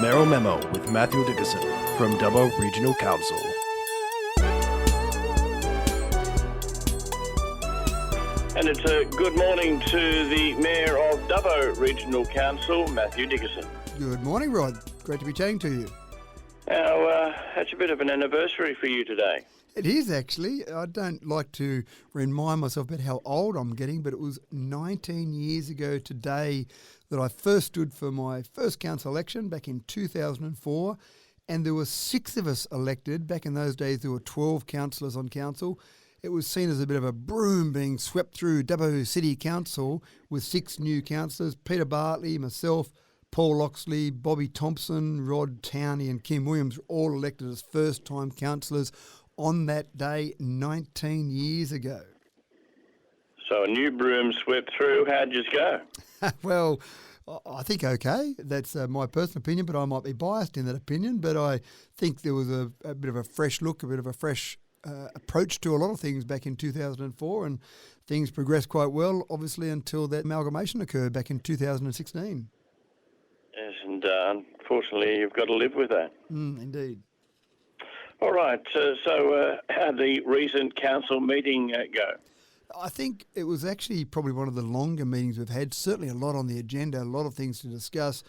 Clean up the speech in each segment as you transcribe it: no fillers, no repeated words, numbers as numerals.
Mayoral Memo with Mathew Dickerson from Dubbo Regional Council. And it's a good morning to the Mayor of Dubbo Regional Council, Mathew Dickerson. Good morning, Rod. Great to be chatting to you. Now, that's a bit of an anniversary for you today. It is actually. I don't like to remind myself about how old I'm getting, but it was 19 years ago today that I first stood for my first council election back in 2004, and there were 6 of us elected. Back in those days, there were 12 councillors on council. It was seen as a bit of a broom being swept through Dubbo City Council with 6 new councillors: Peter Bartley, myself, Paul Loxley, Bobby Thompson, Rod Towney and Kim Williams, all elected as first-time councillors on that day 19 years ago. So a new broom swept through. How'd you go? Well, I think okay. That's my personal opinion, but I might be biased in that opinion. But I think there was a bit of a fresh look, a bit of a fresh approach to a lot of things back in 2004, and things progressed quite well, obviously, until that amalgamation occurred back in 2016. Yes, and unfortunately you've got to live with that. Indeed. All right, so how'd the recent council meeting go? I think it was actually probably one of the longer meetings we've had, certainly a lot on the agenda, a lot of things to discuss.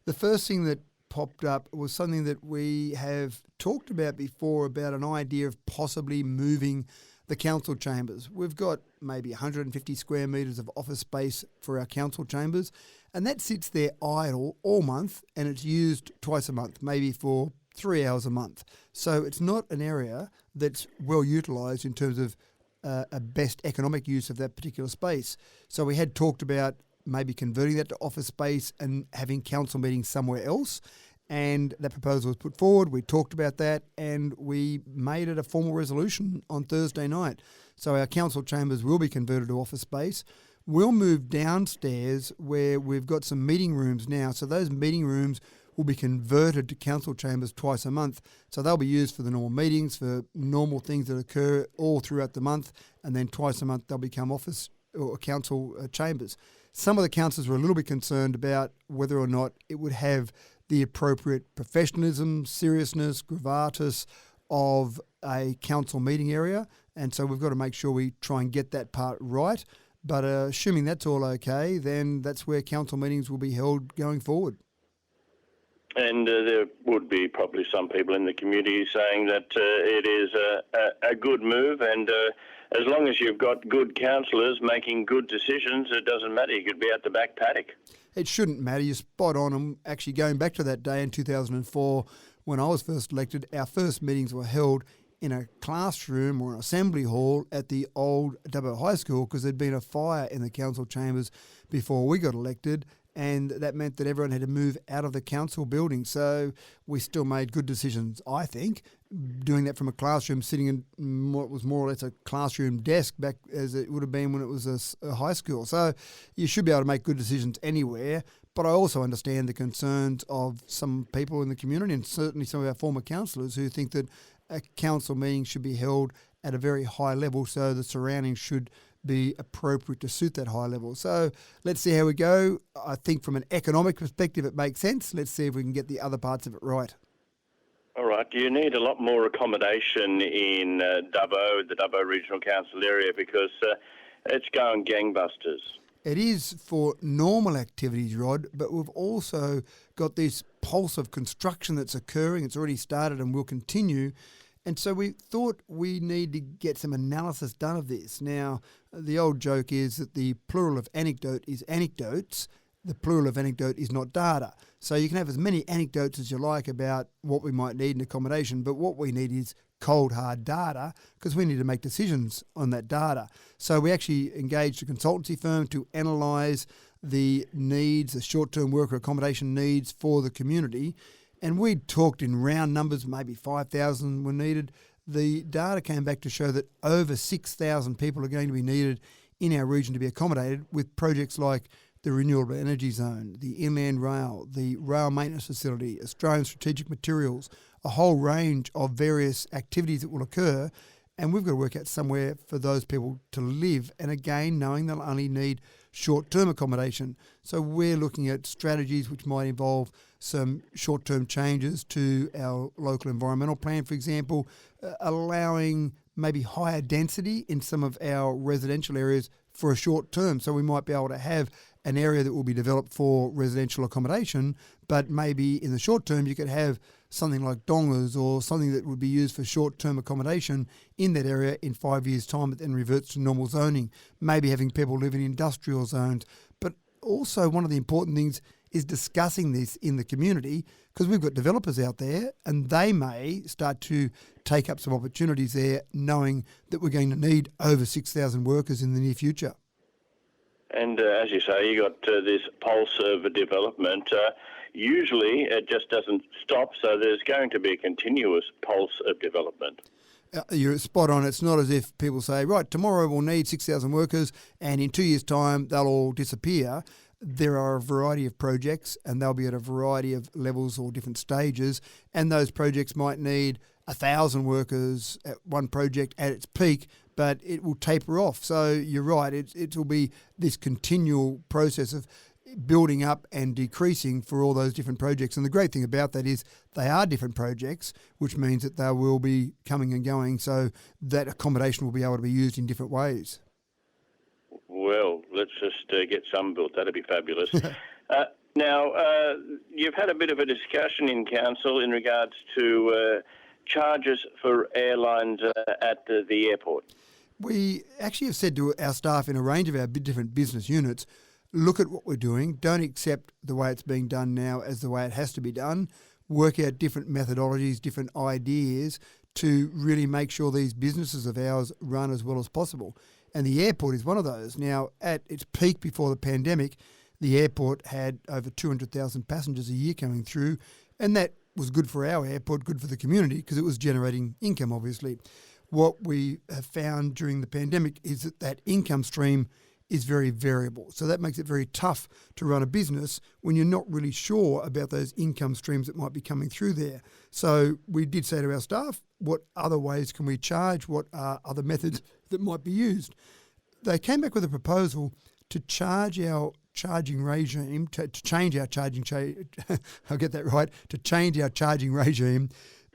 The first thing that popped up was something that we have talked about before, about an idea of possibly moving the council chambers. We've got maybe 150 square metres of office space for our council chambers, and that sits there idle all month, and it's used twice a month, maybe for 3 hours a month. So it's not an area that's well utilised in terms of a best economic use of that particular space. So we had talked about maybe converting that to office space and having council meetings somewhere else, and that proposal was put forward. We talked about that, and we made it a formal resolution on Thursday night. So our council chambers will be converted to office space. We'll move downstairs where we've got some meeting rooms now. So those meeting rooms will be converted to council chambers twice a month. So they'll be used for the normal meetings, for normal things that occur all throughout the month, and then twice a month they'll become office or council chambers. Some of the councillors were a little bit concerned about whether or not it would have the appropriate professionalism, seriousness, gravatus of a council meeting area, and so we've got to make sure we try and get that part right. But assuming that's all okay, then that's where council meetings will be held going forward. And there would be probably some people in the community saying that it is a good move, and as long as you've got good councillors making good decisions, it doesn't matter. You could be at the back paddock. It shouldn't matter. You're spot on. I'm actually going back to that day in 2004 when I was first elected. Our first meetings were held in a classroom or an assembly hall at the old Dubbo High School, because there'd been a fire in the council chambers before we got elected, and that meant that everyone had to move out of the council building. So we still made good decisions, I think, doing that from a classroom, sitting in what was more or less a classroom desk back as it would have been when it was a high school. So you should be able to make good decisions anywhere. But I also understand the concerns of some people in the community, and certainly some of our former councillors, who think that a council meeting should be held at a very high level, so the surroundings should be appropriate to suit that high level. So let's see how we go. I think from an economic perspective it makes sense. Let's see if we can get the other parts of it right. All right. Do you need a lot more accommodation in Dubbo, the Dubbo Regional Council area, because it's going gangbusters? It is for normal activities, Rod, but we've also got this pulse of construction that's occurring. It's already started and will continue. And so we thought we need to get some analysis done of this. Now, the old joke is that the plural of anecdote is anecdotes. The plural of anecdote is not data. So you can have as many anecdotes as you like about what we might need in accommodation, but what we need is cold, hard data, because we need to make decisions on that data. So we actually engaged a consultancy firm to analyse the needs, the short-term worker accommodation needs for the community. And we'd talked in round numbers, maybe 5,000 were needed. The data came back to show that over 6,000 people are going to be needed in our region to be accommodated, with projects like the Renewable Energy Zone, the Inland Rail, the Rail Maintenance Facility, Australian Strategic Materials, a whole range of various activities that will occur. And we've got to work out somewhere for those people to live. And again, knowing they'll only need short-term accommodation. So we're looking at strategies which might involve some short-term changes to our local environmental plan, for example, allowing maybe higher density in some of our residential areas for a short term. So we might be able to have an area that will be developed for residential accommodation, but maybe in the short term you could have something like dongas or something that would be used for short-term accommodation in that area in 5 years' time, but then reverts to normal zoning, maybe having people live in industrial zones. But also one of the important things is discussing this in the community, because we've got developers out there and they may start to take up some opportunities there, knowing that we're going to need over 6,000 workers in the near future. And as you say, you got this pulse of development. Usually it just doesn't stop, so there's going to be a continuous pulse of development. You're spot on. It's not as if people say, right, tomorrow we'll need 6,000 workers and in 2 years' time they'll all disappear. There are a variety of projects and they'll be at a variety of levels or different stages, and those projects might need 1,000 workers at one project at its peak, but it will taper off. So you're right, it will be this continual process of building up and decreasing for all those different projects. And the great thing about that is they are different projects, which means that they will be coming and going, so that accommodation will be able to be used in different ways. Well, let's just get some built. That'd be fabulous. Now, you've had a bit of a discussion in council in regards to charges for airlines at the airport. We actually have said to our staff in a range of our different business units, look at what we're doing, don't accept the way it's being done now as the way it has to be done, work out different methodologies, different ideas to really make sure these businesses of ours run as well as possible. And the airport is one of those. Now, at its peak before the pandemic, the airport had over 200,000 passengers a year coming through, and that was good for our airport, good for the community, because it was generating income, obviously. What we have found during the pandemic is that income stream is very variable. So that makes it very tough to run a business when you're not really sure about those income streams that might be coming through there. So we did say to our staff, what other ways can we charge? What are other methods that might be used? They came back with a proposal to charge our charging regime, to change our charging, I'll get that right, to change our charging regime.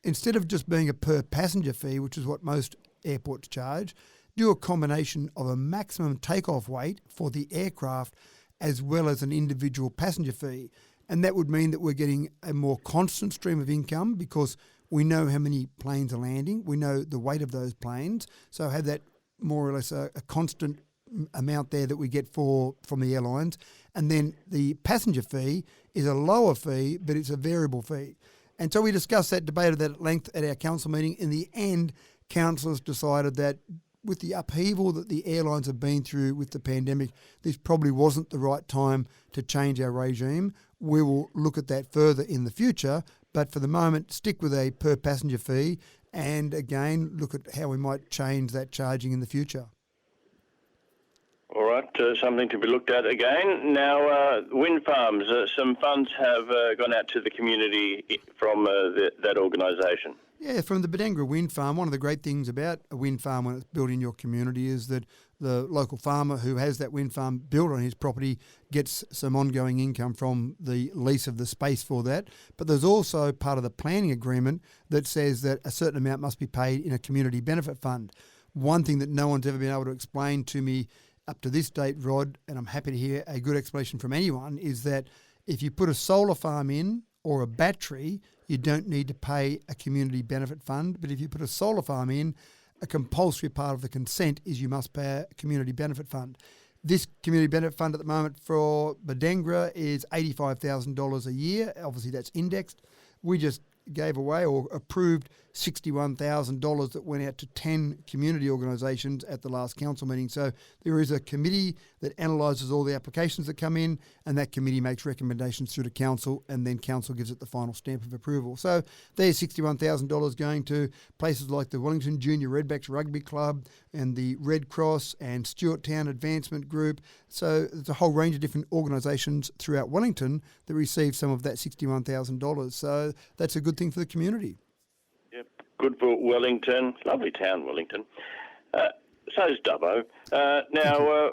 Instead of just being a per passenger fee, which is what most airports charge, do a combination of a maximum takeoff weight for the aircraft as well as an individual passenger fee. And that would mean that we're getting a more constant stream of income because we know how many planes are landing, we know the weight of those planes, so have that more or less a constant amount there that we get from the airlines. And then the passenger fee is a lower fee, but it's a variable fee. And so we discussed that, debated that at length at our council meeting. In the end, councillors decided that with the upheaval that the airlines have been through with the pandemic, this probably wasn't the right time to change our regime. We will look at that further in the future, but for the moment, stick with a per passenger fee and again, look at how we might change that charging in the future. All right, something to be looked at again. Now, wind farms, some funds have gone out to the community from that organisation. Yeah, from the Badengra wind farm, one of the great things about a wind farm when it's built in your community is that the local farmer who has that wind farm built on his property gets some ongoing income from the lease of the space for that. But there's also part of the planning agreement that says that a certain amount must be paid in a community benefit fund. One thing that no one's ever been able to explain to me up to this date, Rod, and I'm happy to hear a good explanation from anyone, is that if you put a solar farm in or a battery, you don't need to pay a community benefit fund. But if you put a solar farm in, a compulsory part of the consent is you must pay a community benefit fund. This community benefit fund at the moment for Badengra is $85,000 a year. Obviously, that's indexed. We just gave away or approved $61,000 that went out to 10 community organisations at the last council meeting. So there is a committee that analyses all the applications that come in, and that committee makes recommendations through to council, and then council gives it the final stamp of approval. So there's $61,000 going to places like the Wellington Junior Redbacks Rugby Club and the Red Cross and Stewart Town Advancement Group. So there's a whole range of different organisations throughout Wellington that receive some of that $61,000. So that's a good thing for the community. Yep, good for Wellington. Lovely town, Wellington. So is Dubbo. Now,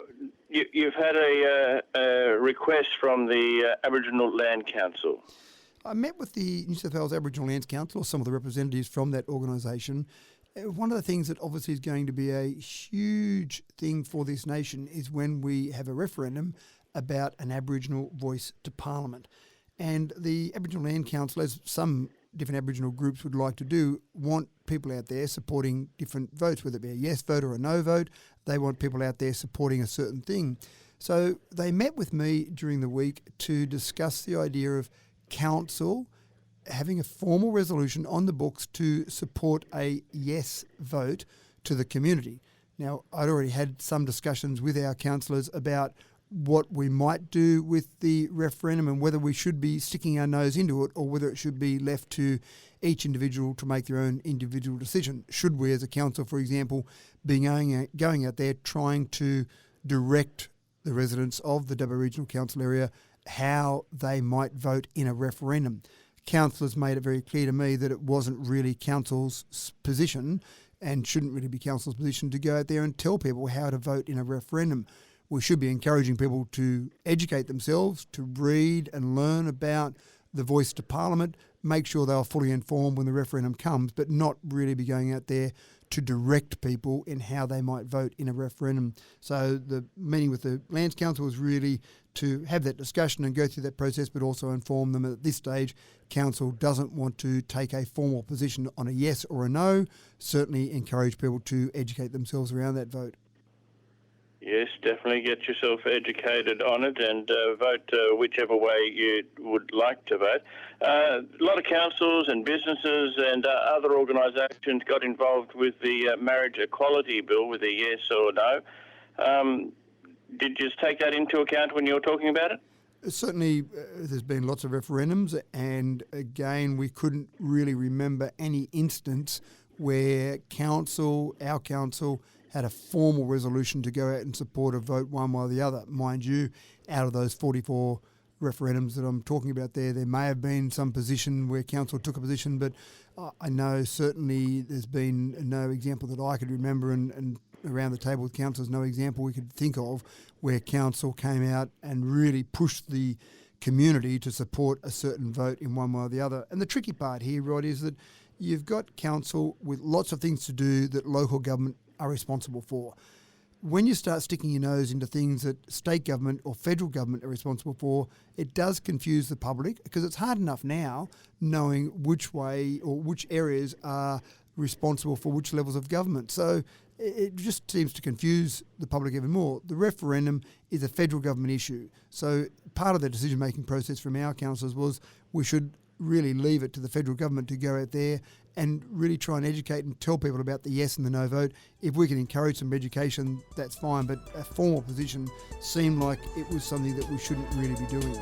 You've had a request from the Aboriginal Land Council. I met with the New South Wales Aboriginal Lands Council, or some of the representatives from that organisation. One of the things that obviously is going to be a huge thing for this nation is when we have a referendum about an Aboriginal voice to Parliament. And the Aboriginal Land Council, as some different Aboriginal groups would like to do, want people out there supporting different votes, whether it be a yes vote or a no vote. They want people out there supporting a certain thing. So they met with me during the week to discuss the idea of council having a formal resolution on the books to support a yes vote to the community. Now, I'd already had some discussions with our councillors about what we might do with the referendum and whether we should be sticking our nose into it or whether it should be left to each individual to make their own individual decision. Should we as a council, for example, be going out there trying to direct the residents of the Dubbo Regional Council area how they might vote in a referendum? Councillors made it very clear to me that it wasn't really council's position and shouldn't really be council's position to go out there and tell people how to vote in a referendum. We should be encouraging people to educate themselves, to read and learn about the voice to Parliament, make sure they are fully informed when the referendum comes, but not really be going out there to direct people in how they might vote in a referendum. So the meeting with the Lands Council was really to have that discussion and go through that process, but also inform them at this stage Council doesn't want to take a formal position on a yes or a no. Certainly encourage people to educate themselves around that vote. Yes, definitely get yourself educated on it and vote whichever way you would like to vote. A lot of councils and businesses and other organisations got involved with the marriage equality bill with a yes or no. Did you take that into account when you were talking about it? Certainly, there's been lots of referendums, and again, we couldn't really remember any instance where our council, had a formal resolution to go out and support a vote one way or the other. Mind you, out of those 44 referendums that I'm talking about there may have been some position where council took a position, but I know certainly there's been no example that I could remember, and around the table with councillors, no example we could think of where council came out and really pushed the community to support a certain vote in one way or the other. And the tricky part here, Rod, is that you've got council with lots of things to do that local government are responsible for. When you start sticking your nose into things that state government or federal government are responsible for, it does confuse the public, because it's hard enough now knowing which way or which areas are responsible for which levels of government. So it just seems to confuse the public even more. The referendum is a federal government issue. So part of the decision-making process from our councillors was we should really leave it to the federal government to go out there and really try and educate and tell people about the yes and the no vote. If we can encourage some education, that's fine, but a formal position seemed like it was something that we shouldn't really be doing.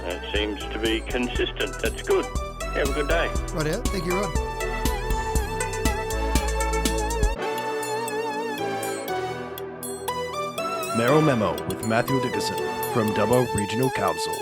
It seems to be consistent. That's good. Have a good day. Right out. Thank you, Rod. Mayoral Memo with Mathew Dickerson from Dubbo Regional Council.